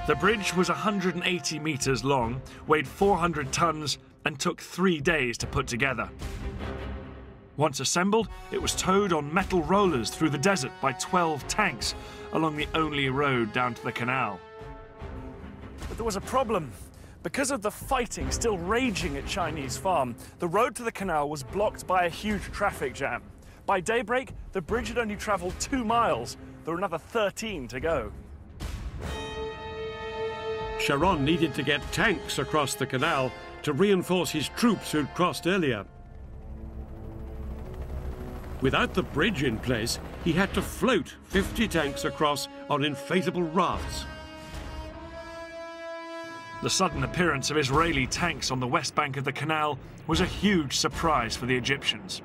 Speaker 7: The bridge was 180 meters long, weighed 400 tons, and took 3 days to put together. Once assembled, it was towed on metal rollers through the desert by 12 tanks along the only road down to the canal.
Speaker 3: But there was a problem. Because of the fighting still raging at Chinese Farm, the road to the canal was blocked by a huge traffic jam. By daybreak, the bridge had only traveled 2 miles. There were another 13 to go.
Speaker 2: Sharon needed to get tanks across the canal to reinforce his troops who'd crossed earlier. Without the bridge in place, he had to float 50 tanks across on inflatable rafts.
Speaker 7: The sudden appearance of Israeli tanks on the west bank of the canal was a huge surprise for the Egyptians.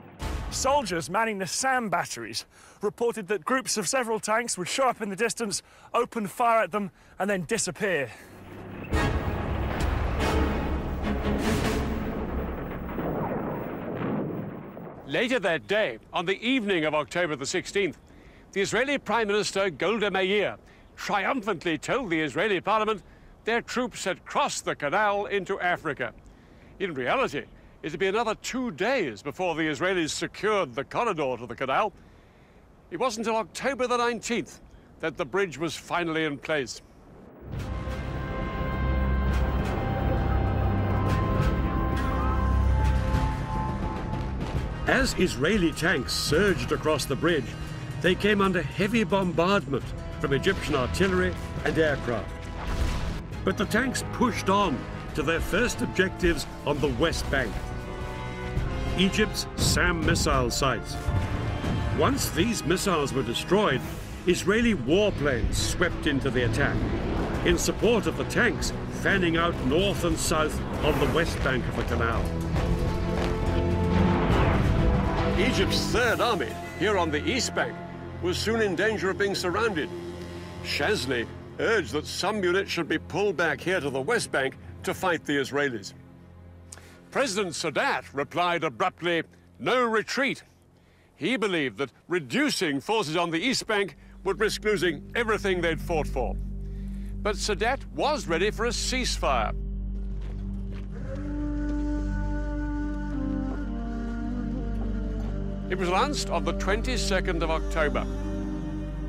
Speaker 3: Soldiers manning the SAM batteries reported that groups of several tanks would show up in the distance, open fire at them, and then disappear.
Speaker 2: Later that day, on the evening of October the 16th, the Israeli Prime Minister Golda Meir triumphantly told the Israeli parliament their troops had crossed the canal into Africa. In reality, it would be another 2 days before the Israelis secured the corridor to the canal. It wasn't until October the 19th that the bridge was finally in place. As Israeli tanks surged across the bridge, they came under heavy bombardment from Egyptian artillery and aircraft. But the tanks pushed on to their first objectives on the West Bank, Egypt's SAM missile sites. Once these missiles were destroyed, Israeli warplanes swept into the attack in support of the tanks fanning out north and south on the west bank of the canal. Egypt's Third Army, here on the east bank, was soon in danger of being surrounded. Shazli urged that some units should be pulled back here to the west bank to fight the Israelis. President Sadat replied abruptly, "No retreat." He believed that reducing forces on the east bank would risk losing everything they'd fought for. But Sadat was ready for a ceasefire. It was announced on the 22nd of October.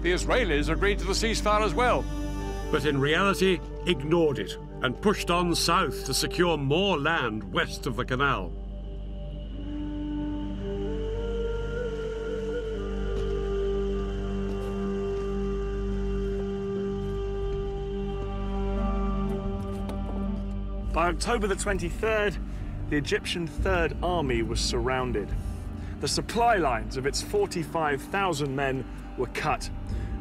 Speaker 2: The Israelis agreed to the ceasefire as well, but in reality ignored it and pushed on south to secure more land west of the canal.
Speaker 3: By October the 23rd, the Egyptian Third Army was surrounded. The supply lines of its 45,000 men were cut.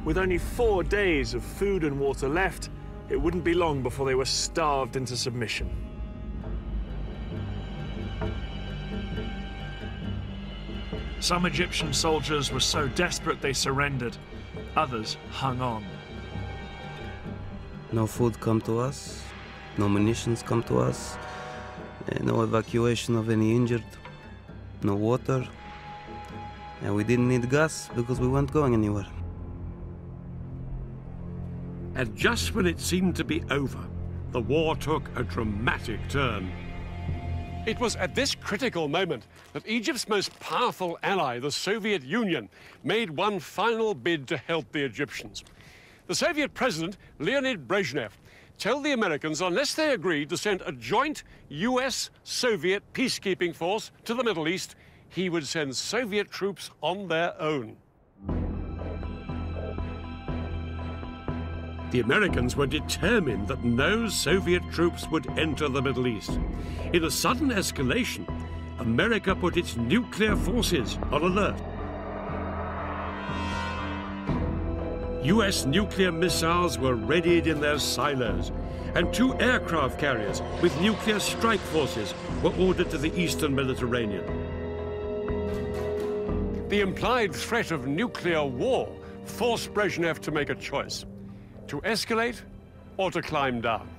Speaker 3: With only 4 days of food and water left, it wouldn't be long before they were starved into submission.
Speaker 7: Some Egyptian soldiers were so desperate they surrendered. Others hung on.
Speaker 4: No food come to us, no munitions come to us, no evacuation of any injured, no water, and we didn't need gas because we weren't going anywhere.
Speaker 2: And just when it seemed to be over, the war took a dramatic turn. It was at this critical moment that Egypt's most powerful ally, the Soviet Union, made one final bid to help the Egyptians. The Soviet president, Leonid Brezhnev, told the Americans unless they agreed to send a joint US-Soviet peacekeeping force to the Middle East, he would send Soviet troops on their own. The Americans were determined that no Soviet troops would enter the Middle East. In a sudden escalation, America put its nuclear forces on alert. US nuclear missiles were readied in their silos, and 2 aircraft carriers with nuclear strike forces were ordered to the eastern Mediterranean. The implied threat of nuclear war forced Brezhnev to make a choice: to escalate or to climb down.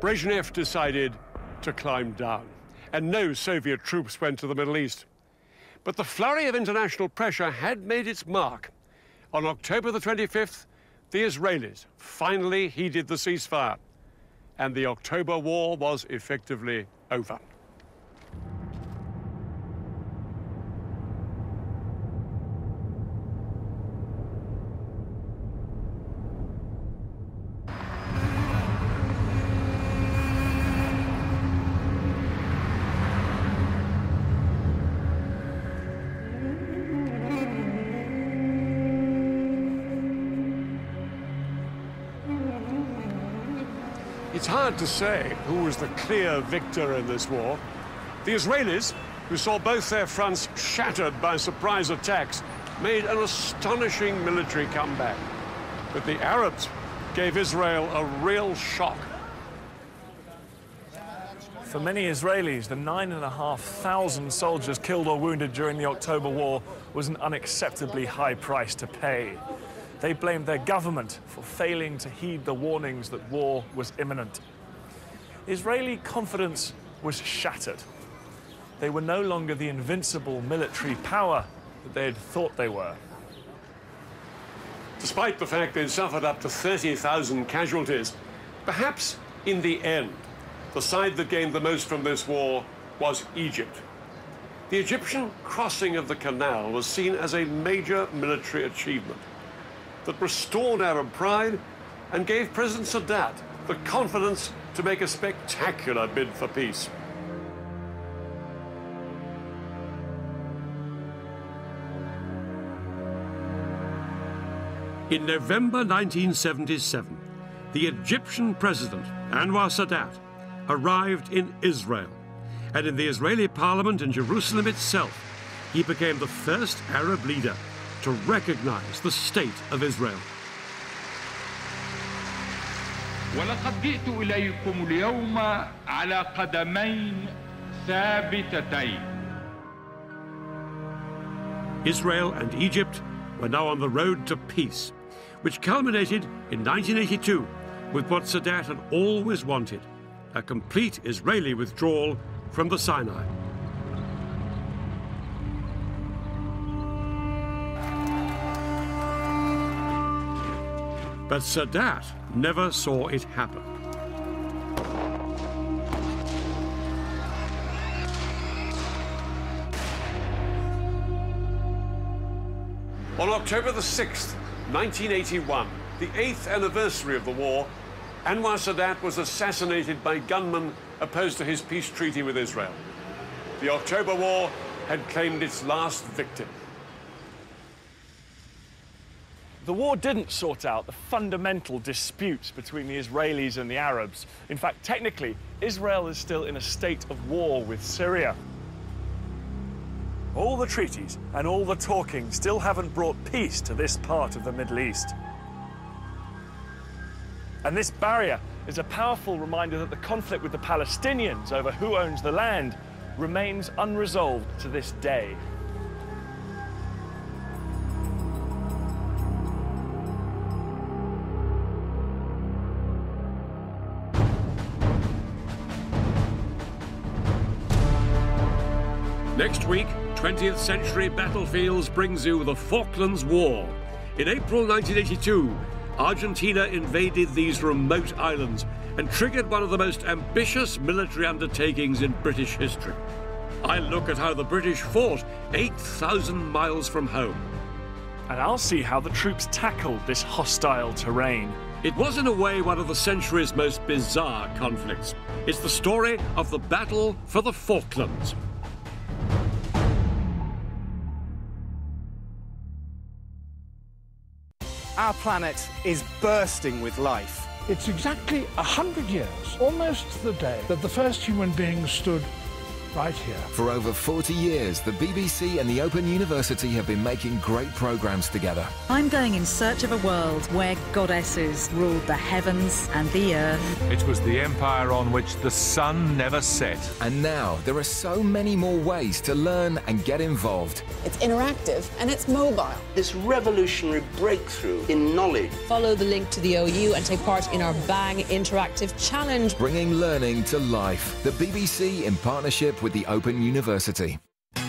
Speaker 2: Brezhnev decided to climb down, and no Soviet troops went to the Middle East. But the flurry of international pressure had made its mark. On October the 25th, the Israelis finally heeded the ceasefire, and the October War was effectively over. It's hard to say who was the clear victor in this war. The Israelis, who saw both their fronts shattered by surprise attacks, made an astonishing military comeback. But the Arabs gave Israel a real shock.
Speaker 3: For many Israelis, the 9,500 soldiers killed or wounded during the October War was an unacceptably high price to pay. They blamed their government for failing to heed the warnings that war was imminent. Israeli confidence was shattered. They were no longer the invincible military power that they had thought they were.
Speaker 2: Despite the fact they'd suffered up to 30,000 casualties, perhaps in the end, the side that gained the most from this war was Egypt. The Egyptian crossing of the canal was seen as a major military achievement that restored Arab pride and gave President Sadat the confidence to make a spectacular bid for peace. In November 1977, the Egyptian president, Anwar Sadat, arrived in Israel, and in the Israeli parliament in Jerusalem itself, he became the first Arab leader to recognize the state of Israel.
Speaker 12: ولقد جئت إليكم اليوم على قدمين ثابتتين.
Speaker 2: Israel and Egypt were now on the road to peace, which culminated in 1982 with what Sadat had always wanted: a complete Israeli withdrawal from the Sinai. But Sadat never saw it happen. On October the 6th, 1981, the 8th anniversary of the war, Anwar Sadat was assassinated by gunmen opposed to his peace treaty with Israel. The October War had claimed its last victim.
Speaker 3: The war didn't sort out the fundamental disputes between the Israelis and the Arabs. In fact, technically, Israel is still in a state of war with Syria. All the treaties and all the talking still haven't brought peace to this part of the Middle East. And this barrier is a powerful reminder that the conflict with the Palestinians over who owns the land remains unresolved to this day.
Speaker 2: Next week, 20th century battlefields brings you the Falklands War. In April 1982, Argentina invaded these remote islands and triggered one of the most ambitious military undertakings in British history. I look at how the British fought 8,000 miles from home.
Speaker 3: And I'll see how the troops tackled this hostile terrain.
Speaker 2: It was, in a way, one of the century's most bizarre conflicts. It's the story of the battle for the Falklands.
Speaker 13: Our planet is bursting with life.
Speaker 14: It's exactly 100 years, almost to the day, that the first human being stood right here.
Speaker 15: For over 40 years, the BBC and the Open University have been making great programs together.
Speaker 16: I'm going in search of a world where goddesses ruled the heavens and the earth.
Speaker 17: It was the empire on which the sun never set.
Speaker 15: And now there are so many more ways to learn and get involved.
Speaker 18: It's interactive and it's mobile.
Speaker 19: This revolutionary breakthrough in knowledge.
Speaker 18: Follow the link to the OU and take part in our Bang Interactive Challenge.
Speaker 15: Bringing learning to life. The BBC in partnership with the Open University.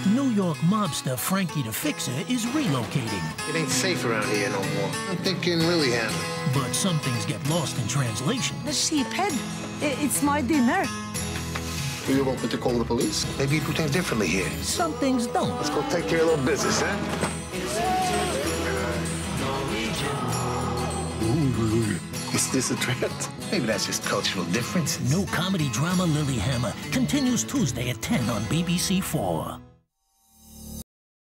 Speaker 20: New York mobster Frankie the Fixer is relocating.
Speaker 21: It ain't safe around here no more. I'm thinking Lilyhammer.
Speaker 20: But some things get lost in translation.
Speaker 22: The sheephead. It's my dinner.
Speaker 21: You open to call the police? Maybe people think differently here.
Speaker 20: Some things don't.
Speaker 21: Let's go take care of a little business, huh? Is this a threat? Maybe that's just cultural differences.
Speaker 20: New comedy drama Lilyhammer continues Tuesday at 10 on BBC 4.